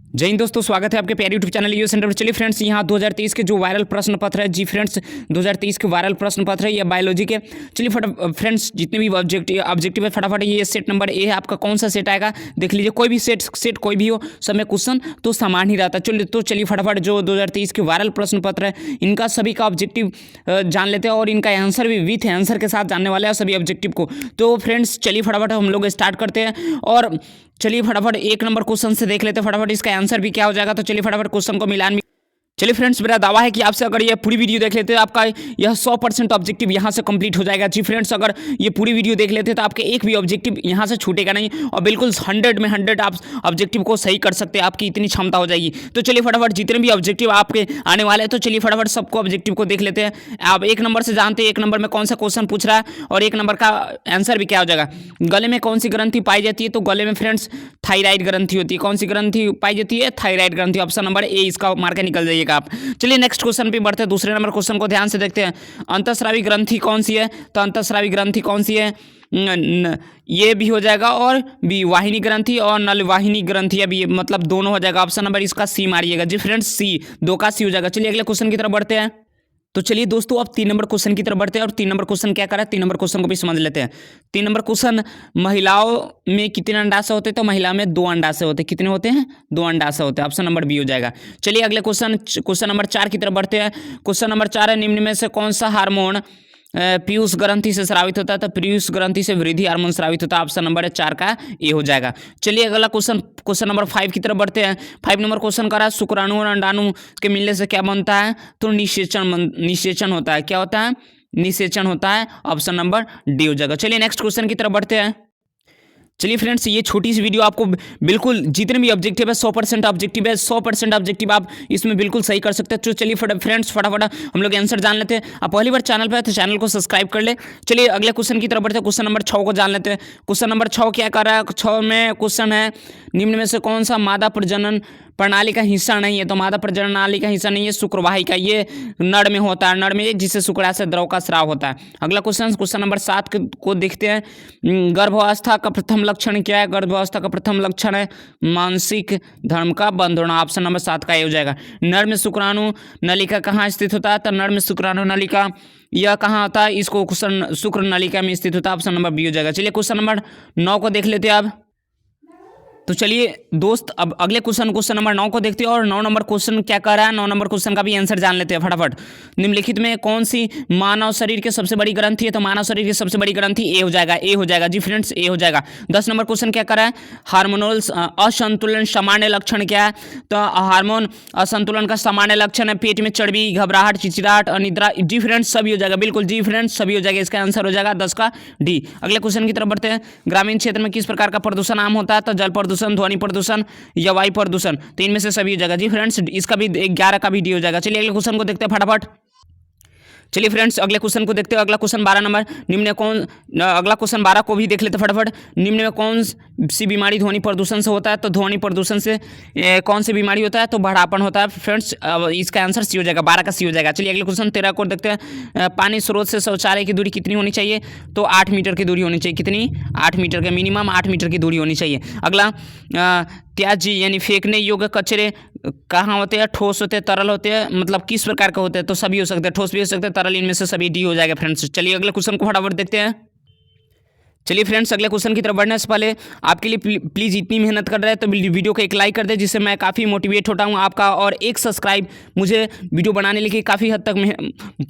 जय हिंद दोस्तों, स्वागत है आपके प्यारे यूट्यूब चैनल यूएस सेंटर पर। चलिए फ्रेंड्स, यहाँ 2023 के जो वायरल प्रश्न पत्र है, जी फ्रेंड्स 2023 के वायरल प्रश्न पत्र है, ये बायोलॉजी के। चलिए फ्रेंड्स, जितने भी ऑब्जेक्टिव है फटाफट ये सेट नंबर ए है आपका। कौन सा सेट आएगा देख लीजिए। कोई भी सेट कोई भी हो, सब में क्वेश्चन तो समान ही रहता है। चलिए फटाफट जो 2023 के वायरल प्रश्न पत्र है, इनका सभी का ऑब्जेक्टिव जान लेते हैं और इनका आंसर भी विथ आंसर के साथ जानने वाले हैं सभी ऑब्जेक्टिव को। तो फ्रेंड्स चलिए फटाफट हम लोग स्टार्ट करते हैं और चलिए फटाफट एक नंबर क्वेश्चन से देख लेते हैं फटाफट इसका आंसर भी क्या हो जाएगा। तो चलिए फटाफट क्वेश्चन को मिलान भी। चलिए फ्रेंड्स, मेरा दावा है कि आपसे अगर ये पूरी वीडियो देख लेते हैं आपका यह 100% ऑब्जेक्टिव यहाँ से कंप्लीट हो जाएगा। जी फ्रेंड्स, अगर ये पूरी वीडियो देख लेते हैं तो आपके एक भी ऑब्जेक्टिव यहाँ से छूटेगा नहीं और बिल्कुल 100 में 100 आप ऑब्जेक्टिव को सही कर सकते हैं। आपकी इतनी क्षमता हो जाएगी। तो चलिए फटाफट जितने भी ऑब्जेक्टिव आपके आने वाले हैं, तो चलिए फटाफट सबको ऑब्जेक्टिव को देख लेते हैं। आप एक नंबर से जानते हैं एक नंबर में कौन सा क्वेश्चन पूछ रहा है और एक नंबर का आंसर भी क्या हो जाएगा। गले में कौन सी ग्रंथि पाई जाती है? तो गले में फ्रेंड्स थायराइड ग्रंथि होती है। कौन सी ग्रंथि पाई जाती है? थायराइड ग्रंथि। ऑप्शन नंबर ए इसका मार्कर निकल जाइएगा आप। चलिए नेक्स्ट क्वेश्चन पे बढ़ते हैं। दूसरे नंबर क्वेश्चन को ध्यान से देखते हैं। अंतःस्रावी ग्रंथि कौन सी है? तो अंतःस्रावी ग्रंथि कौन सी है? ये भी हो जाएगा और बी वाहिनी ग्रंथि और नल वाहिनी ग्रंथि अभी मतलब दोनों हो जाएगा। ऑप्शन नंबर इसका सी मारिएगा। जी फ्रेंड्स, सी दो का सी हो जाएगा। चलिए अगले क्वेश्चन की तरफ बढ़ते हैं। तो चलिए दोस्तों, अब 3 नंबर क्वेश्चन की तरफ बढ़ते हैं और 3 नंबर क्वेश्चन क्या करा है 3 नंबर क्वेश्चन को भी समझ लेते हैं। 3 नंबर क्वेश्चन, महिलाओं में कितने अंडाशय होते हैं? तो महिला में 2 अंडाशय होते हैं। कितने होते हैं? 2 अंडाशय होते हैं। ऑप्शन नंबर बी हो जाएगा। चलिए अगले क्वेश्चन नंबर 4 की तरफ बढ़ते हैं। क्वेश्चन नंबर 4 है, निम्न में से कौन सा हार्मोन पीयूष ग्रंथि से स्रावित होता है? तो पीयूष ग्रंथि से वृद्धि हार्मोन स्रावित होता है। ऑप्शन नंबर 4 का ए हो जाएगा। चलिए अगला क्वेश्चन नंबर 5 की तरफ बढ़ते हैं। 5 नंबर क्वेश्चन करा, शुक्राणु और अंडाणु के मिलने से क्या बनता है? तो निषेचन होता है। क्या होता है? निषेचन होता है। ऑप्शन नंबर डी हो जाएगा। चलिए नेक्स्ट क्वेश्चन की तरफ बढ़ते हैं। चलिए फ्रेंड्स, ये छोटी सी वीडियो आपको बिल्कुल जितने भी ऑब्जेक्टिव है 100% ऑब्जेक्टिव है। 100% ऑब्जेक्टिव आप इसमें बिल्कुल सही कर सकते हैं। तो चलिए फ्रेंड्स फटाफट हम लोग आंसर जान लेते हैं। आप पहली बार चैनल पे है तो चैनल को सब्सक्राइब कर ले। चलिए अगले क्वेश्चन की तरफ बढ़ते हैं। क्वेश्चन नंबर 6 को जान लेते हैं। क्वेश्चन नंबर 6 क्या कर रहा है? 6 में क्वेश्चन है, निम्न में से कौन सा मादा प्रजनन प्रणाली का हिस्सा नहीं है? तो मादा प्रजनन प्रणाली का हिस्सा नहीं है शुक्रवाही का। ये नर में होता है, नर में जिससे शुक्राशय द्रव का स्राव होता है। अगला क्वेश्चन नंबर 7 को देखते हैं। गर्भावस्था का प्रथम लक्षण क्या है? गर्भावस्था का प्रथम लक्षण है मानसिक धर्म का बंद होना। ऑप्शन नंबर 7 का ये हो जाएगा। नर में शुक्राणु नलिका कहाँ स्थित होता है? तो नर में शुक्राणु नलिका यह कहाँ होता है? इसको क्वेश्चन शुक्र नलिका में स्थित होता है। ऑप्शन नंबर बी हो जाएगा। चलिए क्वेश्चन नंबर 9 को देख लेते हैं अब। तो चलिए दोस्त, अब अगले क्वेश्चन नंबर 9 को देखते हैं और 9 नंबर क्वेश्चन क्या कर रहा है 9 नंबर क्वेश्चन का भी आंसर जान लेते हैं फटाफट। निम्नलिखित में कौन सी मानव शरीर की सबसे बड़ी ग्रंथि है? तो मानव शरीर की सबसे बड़ी ग्रंथि ए हो जाएगा। ए हो जाएगा। जी फ्रेंड्स, ए हो जाएगा। 10 नंबर क्वेश्चन क्या कर रहा है? हार्मोनल असंतुलन सामान्य लक्षण क्या है? तो हार्मोन असंतुलन का सामान्य लक्षण है पेट में चर्बी, घबराहट, चिचिराहट, अनिद्रा। जी फ्रेंड्स, सभी हो जाएगा। बिल्कुल जी फ्रेंड्स, सभी हो जाएगा। इसका आंसर हो जाएगा 10 का डी। अगले क्वेश्चन की तरफ बढ़ते हैं। ग्रामीण क्षेत्र में किस प्रकार का प्रदूषण आम होता है? तो जल प्रदूषण, ध्वनि प्रदूषण या वायु प्रदूषण। तो इनमें से सभी हो जाएगा। जी फ्रेंड्स, इसका भी 11 का भी डी हो जाएगा। चलिए अगले क्वेश्चन को देखते हैं फटाफट। चलिए फ्रेंड्स, अगले क्वेश्चन को देखते हैं। अगला क्वेश्चन 12 नंबर, निम्न में कौन अगला क्वेश्चन 12 को भी देख लेते फटाफट। निम्न में कौन सी बीमारी ध्वनि प्रदूषण से होता है? तो ध्वनि प्रदूषण से कौन सी बीमारी होता है? तो बढ़ापन होता है। फ्रेंड्स, इसका आंसर सी हो जाएगा। 12 का सी हो जाएगा। चलिए अगले क्वेश्चन 13 को देखते हैं। पानी स्रोत से शौचालय की दूरी कितनी होनी चाहिए? तो 8 मीटर की दूरी होनी चाहिए। कितनी? 8 मीटर के, मिनिमम 8 मीटर की दूरी होनी चाहिए। अगला त्याज्य यानी फेंकने योग्य कचरे कहाँ होते हैं? ठोस होते हैं, तरल होते हैं, मतलब किस प्रकार का होते हैं? तो सभी हो सकते हैं, ठोस भी हो सकते हैं, तरल, इनमें से सभी डी हो जाएगा फ्रेंड्स। चलिए अगले क्वेश्चन को फटाफट देखते हैं। चलिए फ्रेंड्स, अगले क्वेश्चन की तरफ बढ़ने से पहले आपके लिए प्लीज़ इतनी मेहनत कर रहे हैं तो वीडियो को एक लाइक कर दे, जिससे मैं काफ़ी मोटिवेट होता हूँ आपका, और एक सब्सक्राइब मुझे वीडियो बनाने के लिए काफ़ी हद तक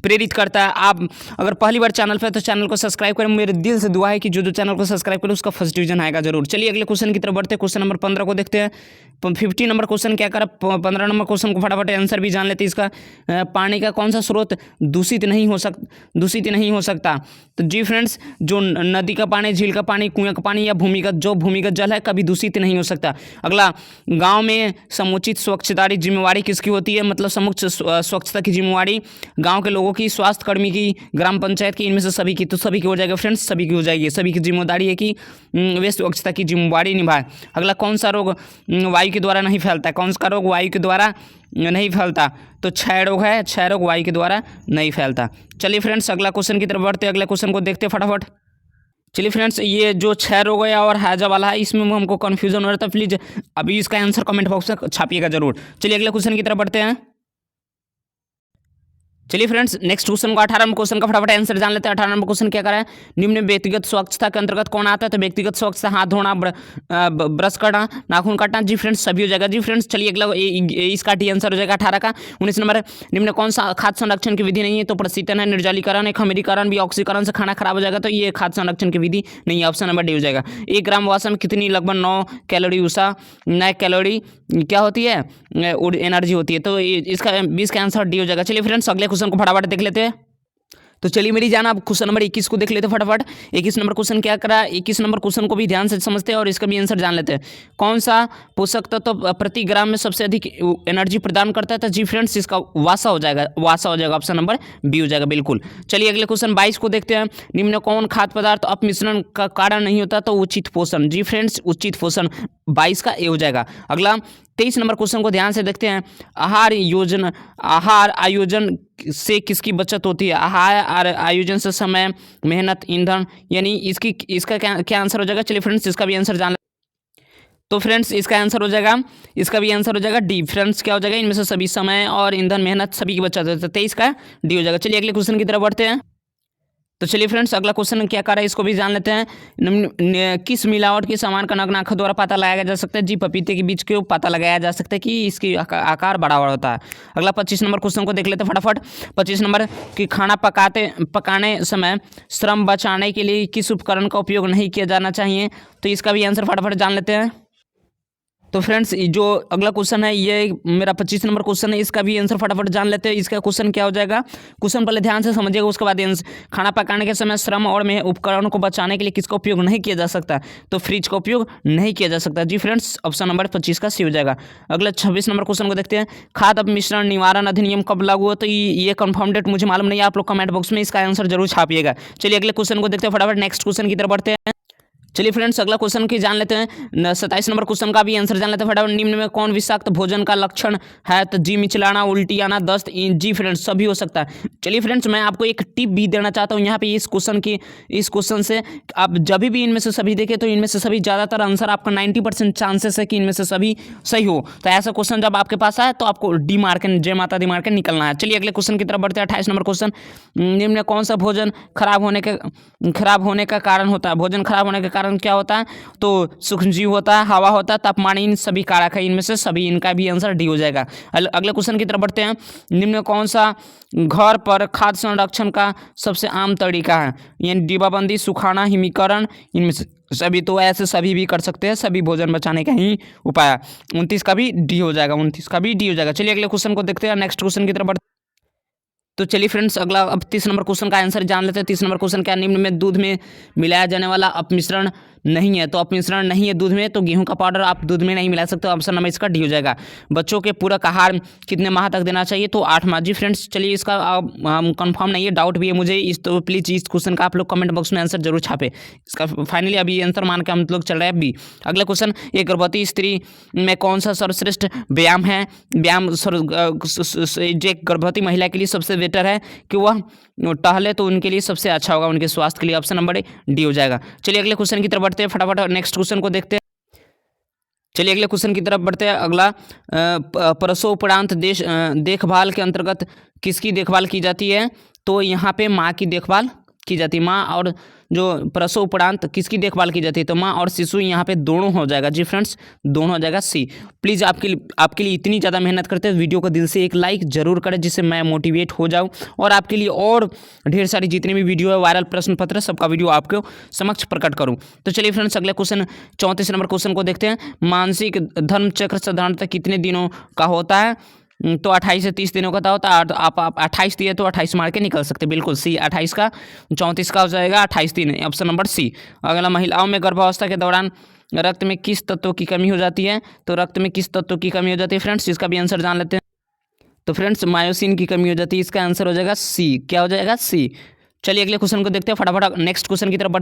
प्रेरित करता है। आप अगर पहली बार चैनल पर तो चैनल को सब्सक्राइब करें। मेरे दिल से दुआ है कि जो चैनल को सब्सक्राइब करे उसका फर्स्ट डिवीजन आएगा जरूर। चलिए अगले क्वेश्चन की तरफ बढ़ते हैं। क्वेश्चन नंबर 15 को देखते हैं। 50 नंबर क्वेश्चन क्या करा? 15 नंबर क्वेश्चन को फटाफट आंसर भी जान लेते हैं इसका। पानी का कौन सा स्रोत दूषित नहीं हो सकता? तो जी फ्रेंड्स, जो नदी का पानी, झील का पानी, कुएं का पानी या भूमिगत जल है कभी दूषित नहीं हो सकता। अगला, गांव में समुचित स्वच्छता जिम्मेवारी किसकी होती है? मतलब समुचित स्वच्छता की जिम्मेवारी गांव के लोगों की, स्वास्थ्य कर्मी की, ग्राम पंचायत की, इनमें से सभी की। तो सभी की हो जाएगा फ्रेंड्स, सभी की हो जाएगी। सभी की जिम्मेदारी है कि वे स्वच्छता की जिम्मेवारी निभाए। अगला, कौन सा रोग वायु के द्वारा नहीं फैलता? कौन सा रोग वायु के द्वारा नहीं फैलता? तो क्षय रोग है। क्षय रोग वायु के द्वारा नहीं फैलता। चलिए फ्रेंड्स, अगला क्वेश्चन की तरफ बढ़ते हैं। अगले क्वेश्चन को देखते हैं फटाफट। चलिए फ्रेंड्स, ये जो क्षय रोग है और हैजा वाला है, इसमें हमको कन्फ्यूजन हो रहा था। प्लीज अभी इसका आंसर कमेंट बॉक्स में छापिएगा जरूर। चलिए अगले क्वेश्चन की तरफ बढ़ते हैं। चलिए फ्रेंड्स, नेक्स्ट क्वेश्चन को 18 नंबर क्वेश्चन का फटाफट आंसर जान लेते हैं। 18 नंबर क्वेश्चन क्या करा है, निम्न व्यक्तिगत स्वच्छता के अंतर्गत कौन आता है? तो व्यक्तिगत स्वच्छता हाथ धोना, ब्रश करना, नाखून काटना। जी फ्रेंड्स, सभी हो जाएगा। जी फ्रेंड्स, चलिए अगला इसका टी आंसर हो जाएगा 18 का। 19 नंबर, निम्न कौन सा खाद्य संरक्षण की विधि नहीं है? तो प्रशीतन है, निर्जलीकरण है, खमीरीकरण भी, ऑक्सीकरण से खाना खराब हो जाएगा, तो ये खाद्य संरक्षण की विधि नहीं है। ऑप्शन नंबर डी हो जाएगा। 1 ग्राम वसा में कितनी? लगभग 9 कैलोरी ऊर्जा, 9 कैलोरी क्या होती है? एनर्जी होती है। तो इसका 20 का आंसर डी हो जाएगा। चलिए फ्रेंड्स, अगले क्वेश्चन को फटाफट देख लेते हैं। तो चलिए मेरी जान, आप क्वेश्चन नंबर 21 को देख लेते हैं फटाफट। 21 नंबर क्वेश्चन क्या करा? 21 नंबर क्वेश्चन को भी ध्यान से समझते हैं और इसका भी आंसर जान लेते हैं। कौन सा पोषक तत्व तो प्रति ग्राम में सबसे अधिक एनर्जी प्रदान करता है? तो जी फ्रेंड्स, इसका वासा हो जाएगा। वासा हो जाएगा, ऑप्शन नंबर बी हो जाएगा बिल्कुल। चलिए अगले क्वेश्चन 22 को देखते हैं। निम्न कौन खाद्य पदार्थ अपमिश्रण का कारण नहीं होता? तो उचित पोषण। जी फ्रेंड्स, उचित पोषण 22 का ए हो जाएगा। अगला 23 नंबर क्वेश्चन को ध्यान से देखते हैं। आहार आयोजन से किसकी बचत होती है? आहार आयोजन से समय, मेहनत, ईंधन, यानी इसका क्या आंसर हो जाएगा? चलिए फ्रेंड्स, इसका भी आंसर जान। तो फ्रेंड्स, इसका आंसर हो जाएगा, इसका भी आंसर हो जाएगा डी। फ्रेंड्स, क्या हो जाएगा? इनमें से सभी, समय और ईंधन, मेहनत, सभी की बचत होती है। 23 का डी हो जाएगा। चलिए अगले क्वेश्चन की तरफ बढ़ते हैं। तो चलिए फ्रेंड्स, अगला क्वेश्चन क्या कर रहा है, इसको भी जान लेते हैं। किस मिलावट के सामान का नग्न आंखों द्वारा पता लगाया जा सकता है? जी, पपीते के बीज को पता लगाया जा सकता है कि इसकी आकार बड़ा होता है। अगला 25 नंबर क्वेश्चन को देख लेते हैं फटाफट। 25 नंबर कि खाना पकाने समय श्रम बचाने के लिए किस उपकरण का उपयोग नहीं किया जाना चाहिए? तो इसका भी आंसर फटाफट जान लेते हैं। तो फ्रेंड्स, जो अगला क्वेश्चन है, ये मेरा 25 नंबर क्वेश्चन है, इसका भी आंसर फटाफट जान लेते हैं। इसका क्वेश्चन क्या हो जाएगा? क्वेश्चन पहले ध्यान से समझिएगा, उसके बाद आंसर। खाना पकाने के समय श्रम और में उपकरणों को बचाने के लिए किसका उपयोग नहीं किया जा सकता? तो फ्रिज का उपयोग नहीं किया जा सकता। जी फ्रेंड्स, ऑप्शन नंबर 25 का सी हो जाएगा। अगला 26 नंबर क्वेश्चन को देखते हैं। खाद्य अपमिश्रण निवारण अधिनियम कब लागू हुआ? तो ये कंफर्म डेट मुझे मालूम नहीं है, आप लोग कमेंट बॉक्स में इसका आंसर जरूर छापिएगा। चलिए अगले क्वेश्चन को देखते हैं फटाफट। नेक्स्ट क्वेश्चन की तरफ बढ़ते हैं। चलिए फ्रेंड्स, अगला क्वेश्चन की जान लेते हैं। 27 नंबर क्वेश्चन का भी आंसर जान लेते हैं फटाफट। निम्न में कौन विषाक्त भोजन का लक्षण है? तो जी, मिचलाना, उल्टी आना, दस्त। जी फ्रेंड्स, सभी हो सकता है। चलिए फ्रेंड्स, मैं आपको एक टिप भी देना चाहता हूँ यहाँ पे। इस क्वेश्चन से आप जब भी इनमें से सभी देखें तो इनमें से सभी ज़्यादातर आंसर आपका 90% चांसेस है कि इनमें से सभी सही हो। तो ऐसा क्वेश्चन जब आपके पास आए तो आपको डी मार्क, जय माता दी मार के निकलना है। चलिए अगले क्वेश्चन की तरफ बढ़ते हैं। 28 नंबर क्वेश्चन। निम्न में कौन सा भोजन खराब होने का कारण होता है? भोजन खराब होने का कारण क्या होता है? तो सूक्ष्मजीव होता है, हवा होता है, तापमान, इन सभी कारक है। इनमें से सभी, इनका भी आंसर डी हो जाएगा। अगले क्वेश्चन की तरफ बढ़ते हैं। निम्न में कौन सा घर पर खाद्य संरक्षण का सबसे आम तरीका है? यानी डिब्बाबंदी, सुखाना, हिमीकरण, इनमें से सभी। तो ऐसे सभी भी कर सकते हैं, सभी भोजन बचाने का ही उपाय। 29 का भी डी हो जाएगा। 29 का भी डी हो जाएगा। चलिए अगले क्वेश्चन को देखते हैं। नेक्स्ट क्वेश्चन की तरफ बढ़ते। तो चलिए फ्रेंड्स, अगला अब 30 नंबर क्वेश्चन का आंसर जान लेते हैं। 30 नंबर क्वेश्चन क्या? निम्न में दूध में मिलाया जाने वाला अपमिश्रण नहीं है? तो अपमिश्रण नहीं है दूध में, तो गेहूं का पाउडर आप दूध में नहीं मिला सकते। ऑप्शन नंबर इसका डी हो जाएगा। बच्चों के पूरक आहार कितने माह तक देना चाहिए? तो 8 माह। जी फ्रेंड्स, चलिए इसका कंफर्म नहीं है, डाउट भी है मुझे इस, तो प्लीज़ इस क्वेश्चन का आप लोग कमेंट बॉक्स में आंसर जरूर छापे। इसका फाइनली अभी आंसर मान के हम लोग चल रहे हैं बी। अगला क्वेश्चन, एक गर्भवती स्त्री में कौन सा सर्वश्रेष्ठ व्यायाम है? जो गर्भवती महिला के लिए सबसे बेटर है कि वह टहले, तो उनके लिए सबसे अच्छा होगा, उनके स्वास्थ्य के लिए। ऑप्शन नंबर डी हो जाएगा। चलिए अगले क्वेश्चन की तरफ बढ़ते हैं फटाफट। नेक्स्ट क्वेश्चन को देखते हैं। चलिए अगले क्वेश्चन की तरफ बढ़ते हैं। अगला, प्रसव उपरांत देखभाल के अंतर्गत किसकी देखभाल की जाती है? तो यहाँ पे माँ की देखभाल की जाती है। माँ और जो प्रसव उपरांत किसकी देखभाल की जाती है? तो माँ और शिशु, यहाँ पे दोनों हो जाएगा। जी फ्रेंड्स, दोनों हो जाएगा सी। प्लीज़ आपके लिए इतनी ज़्यादा मेहनत करते हैं, वीडियो को दिल से एक लाइक जरूर करें, जिससे मैं मोटिवेट हो जाऊँ और आपके लिए और ढेर सारी जितनी भी वीडियो है, वायरल प्रश्न पत्र, सबका वीडियो आपको समक्ष प्रकट करूँ। तो चलिए फ्रेंड्स, अगले क्वेश्चन 34 नंबर क्वेश्चन को देखते हैं। मानसिक धर्म चक्र साधारणतः कितने दिनों का होता है? तो 28 से 30 दिनों का होता है। आप 28 दिए तो 28 मार के निकल सकते, बिल्कुल सी 28 का। 34 का हो जाएगा 28 दिन, ऑप्शन नंबर सी। अगला, महिलाओं में गर्भावस्था के दौरान रक्त में किस तत्व की कमी हो जाती है? तो रक्त में किस तत्व की कमी हो जाती है फ्रेंड्स? इसका भी आंसर जान लेते हैं। तो फ्रेंड्स, मायोसिन की कमी हो जाती है। इसका आंसर हो जाएगा सी। क्या हो जाएगा? सी। चलिए अगले क्वेश्चन को देखते हैं फटाफट। नेक्स्ट क्वेश्चन की तरफ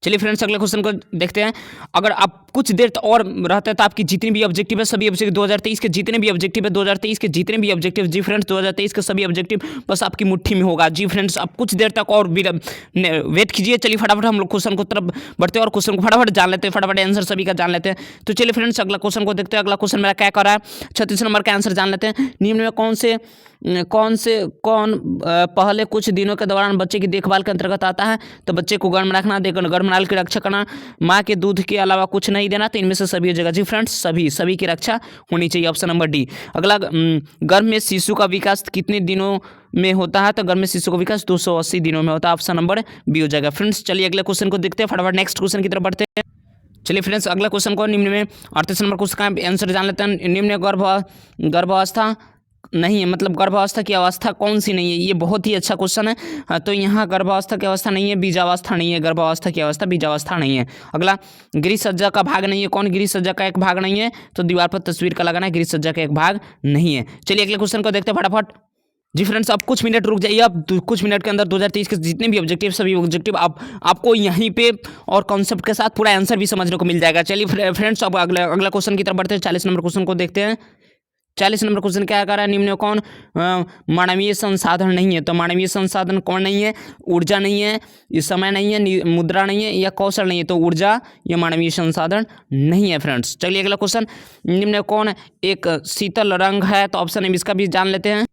चलिए फ्रेंड्स अगले क्वेश्चन को देखते हैं। अगर आप कुछ देर और रहते हैं तो आपकी जितनी भी ऑब्जेक्टिव है सभी ऑब्जेक्टिव 2023 के जितने भी ऑब्जेक्टिव है 2023 के जितने भी ऑब्जेक्टिव जी फ्रेंड्स 2023 के सभी ऑब्जेक्टिव बस आपकी मुट्ठी में होगा जी फ्रेंड्स। आप कुछ देर तक और वेट कीजिए। चलिए फटाफट हम लोग क्वेश्चन को तरफ बढ़ते हैं और क्वेश्चन को फटाफट जान लेते हैं, फटाफट आंसर सभी का जान लेते हैं। तो चलिए फ्रेंड्स अगला क्वेश्चन को देखते हैं। अगला क्वेश्चन मेरा क्या कर रहा है, 36 नंबर का आंसर जान लेते हैं। निम्न में कौन पहले कुछ दिनों के दौरान बच्चे की देखभाल के अंतर्गत आता है? तो बच्चे को गर्म रखना, गर्म नाल की रक्षा करना, माँ के दूध के अलावा कुछ नहीं देना। तो इनमें से सभी हो जाएगा जी फ्रेंड्स, सभी की रक्षा होनी चाहिए, ऑप्शन नंबर डी। अगला, गर्भ में शिशु का विकास कितने दिनों में होता है? तो गर्भ में शिशु का विकास 280 दिनों में होता है, ऑप्शन नंबर बी हो जाएगा फ्रेंड्स। चलिए अगले क्वेश्चन को देखते हैं, फटाफट नेक्स्ट क्वेश्चन की तरफ बढ़ते हैं। चलिए फ्रेंड्स अगला क्वेश्चन को निम्न में 38 नंबर क्वेश्चन का आंसर जान लेते हैं। निम्न में गर्भावस्था नहीं है, मतलब गर्भावस्था की अवस्था कौन सी नहीं है? ये बहुत ही अच्छा क्वेश्चन है। तो यहाँ गर्भावस्था की अवस्था नहीं है, बीजावस्था नहीं है, गर्भावस्था की अवस्था बीजावस्था नहीं है। अगला, गृह सज्जा का भाग नहीं है, कौन गृह सज्जा का एक भाग नहीं है? तो दीवार पर तस्वीर का लगाना गृह सज्जा का एक भाग नहीं है। चलिए अगले क्वेश्चन को देखते हैं फटाफट। जी फ्रेंड्स आप कुछ मिनट रुक जाइए, आप कुछ मिनट के अंदर 2023 के जितने भी ऑब्जेक्टिव सभी ऑब्जेक्टिव आपको यहीं पे और कॉन्सेप्ट के साथ पूरा आंसर भी समझने को मिल जाएगा। चलिए फ्रेंड्स अब अगला क्वेश्चन की तरफ बढ़ते हैं। 40 नंबर क्वेश्चन को देखते हैं। 40 नंबर क्वेश्चन क्या कर रहा है, निम्न में कौन मानवीय संसाधन नहीं है? तो मानवीय संसाधन कौन नहीं है? ऊर्जा नहीं है, समय नहीं है, मुद्रा नहीं है या कौशल नहीं है? तो ऊर्जा या मानवीय संसाधन नहीं है फ्रेंड्स। चलिए अगला क्वेश्चन, निम्न में कौन एक शीतल रंग है? तो ऑप्शन है, इसका भी जान लेते हैं।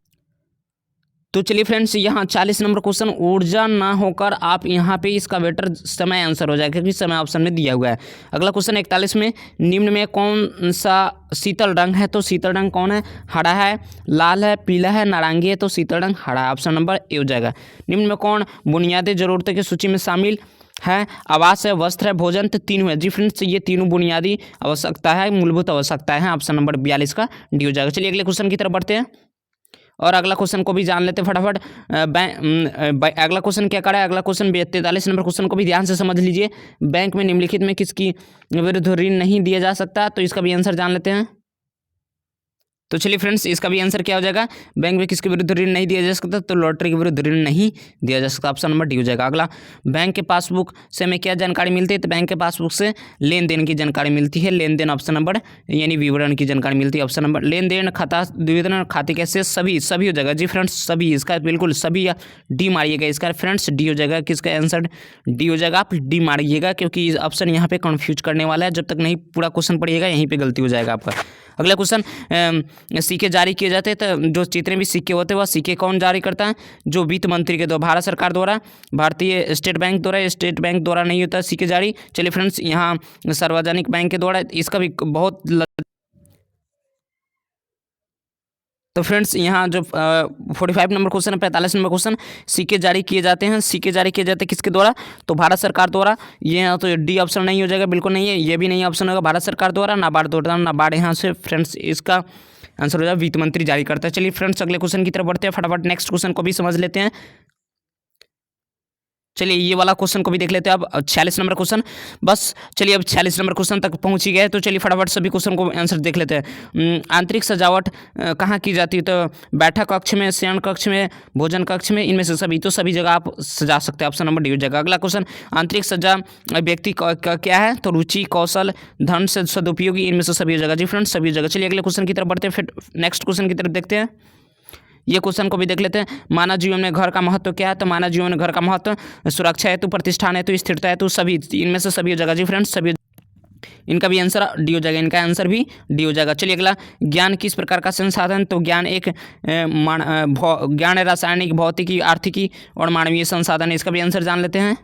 तो चलिए फ्रेंड्स यहाँ 40 नंबर क्वेश्चन ऊर्जा ना होकर आप यहाँ पे इसका बेटर समय आंसर हो जाएगा क्योंकि समय ऑप्शन में दिया हुआ है। अगला क्वेश्चन 41 में, निम्न में कौन सा शीतल रंग है? तो शीतल रंग कौन है? हरा है, लाल है, पीला है, नारंगी है? तो शीतल रंग हरा है, ऑप्शन नंबर ए हो जाएगा। निम्न में कौन बुनियादी जरूरतों की सूची में शामिल है? आवास है, वस्त्र है, भोजन। तो तीनों है जी फ्रेंड्स, ये तीनों बुनियादी आवश्यकता है, मूलभूत आवश्यकता है, ऑप्शन नंबर 42 का डी हो जाएगा। चलिए अगले क्वेश्चन की तरफ बढ़ते हैं और अगला क्वेश्चन को भी जान लेते हैं फटाफट। अगला क्वेश्चन क्या करा है? अगला क्वेश्चन 43 नंबर क्वेश्चन को भी ध्यान से समझ लीजिए। बैंक में निम्नलिखित में किसकी विरुद्ध ऋण नहीं दिया जा सकता? तो इसका भी आंसर जान लेते हैं। तो चलिए फ्रेंड्स इसका भी आंसर क्या हो जाएगा? बैंक में किसके विरुद्ध ऋण नहीं दिया जा सकता? तो लॉटरी के विरुद्ध ऋण नहीं दिया जा सकता, ऑप्शन नंबर डी हो जाएगा। अगला, बैंक के पासबुक से हमें क्या जानकारी मिलती है? तो बैंक के पासबुक से लेन देन की जानकारी मिलती है, लेन देन ऑप्शन नंबर यानी विवरण की जानकारी मिलती है, ऑप्शन नंबर। लेन देन, खाता विवरण, खाते कैसे, सभी हो जाएगा जी फ्रेंड्स, सभी। इसका बिल्कुल सभी डी मारिएगा, इसका फ्रेंड्स डी हो जाएगा। किसका आंसर डी हो जाएगा? आप डी मारिएगा क्योंकि ऑप्शन यहाँ पे कन्फ्यूज करने वाला है। जब तक नहीं पूरा क्वेश्चन पढ़िएगा यहीं पर गलती हो जाएगा आपका। अगला क्वेश्चन, सिक्के जारी किए जाते हैं तो जो जितने भी सिक्के होते हैं वह सिक्के कौन जारी करता है? जो वित्त मंत्री के द्वारा, भारत सरकार द्वारा, भारतीय स्टेट बैंक द्वारा। स्टेट बैंक द्वारा नहीं होता सिक्के जारी। चलिए फ्रेंड्स यहाँ सार्वजनिक बैंक के द्वारा, इसका भी बहुत तो फ्रेंड्स यहाँ जो 45 नंबर क्वेश्चन है, 45 नंबर क्वेश्चन, सिक्के जारी किए जाते हैं, सिक्के जारी किए जाते हैं किसके द्वारा? तो भारत सरकार द्वारा। ये यहाँ तो डी ऑप्शन नहीं हो जाएगा, बिल्कुल नहीं है, ये भी नहीं ऑप्शन होगा। भारत सरकार द्वारा, नाबार्ड द्वारा, नाबार्ड यहाँ से फ्रेंड्स इसका आंसर हो जाएगा वित्त मंत्री जारी करता है। चलिए फ्रेंड्स अगले क्वेश्चन की तरफ बढ़ते हैं, फटाफट नेक्स्ट क्वेश्चन को भी समझ लेते हैं। चलिए ये वाला क्वेश्चन को भी देख लेते हैं अब 46 नंबर क्वेश्चन। बस चलिए अब 46 नंबर क्वेश्चन तक पहुंच ही गए, तो चलिए फटाफट सभी क्वेश्चन को आंसर देख लेते हैं। आंतरिक सजावट कहाँ की जाती है? तो बैठक कक्ष में, शयन कक्ष में, भोजन कक्ष में, इनमें से सभी। तो सभी जगह आप सजा सकते हैं, ऑप्शन नंबर डी हो जाएगा। अगला क्वेश्चन, आंतरिक सज्जा व्यक्ति का क्या है? तो रुचि, कौशल, धन से सदुपयोगी, इनमें से सभी हो जाएगा जी फ्रेंड्स, सभी जगह। चलिए अगले क्वेश्चन की तरफ बढ़ते हैं, फिर नेक्स्ट क्वेश्चन की तरफ देखते हैं। ये क्वेश्चन को भी देख लेते हैं। मानव जीवन में घर का महत्व क्या है? तो मानव जीवन में घर का महत्व सुरक्षा हेतु, प्रतिष्ठान हेतु, स्थिरता हेतु, सभी। इनमें से सभी हो जाएगा जी फ्रेंड्स, सभी। इनका भी आंसर डी हो जाएगा, इनका आंसर भी डी हो जाएगा। चलिए अगला, ज्ञान किस प्रकार का संसाधन? तो ज्ञान एक ज्ञान रासायनिक, भौतिकी, आर्थिकी और मानवीय संसाधन है। इसका भी आंसर जान लेते हैं।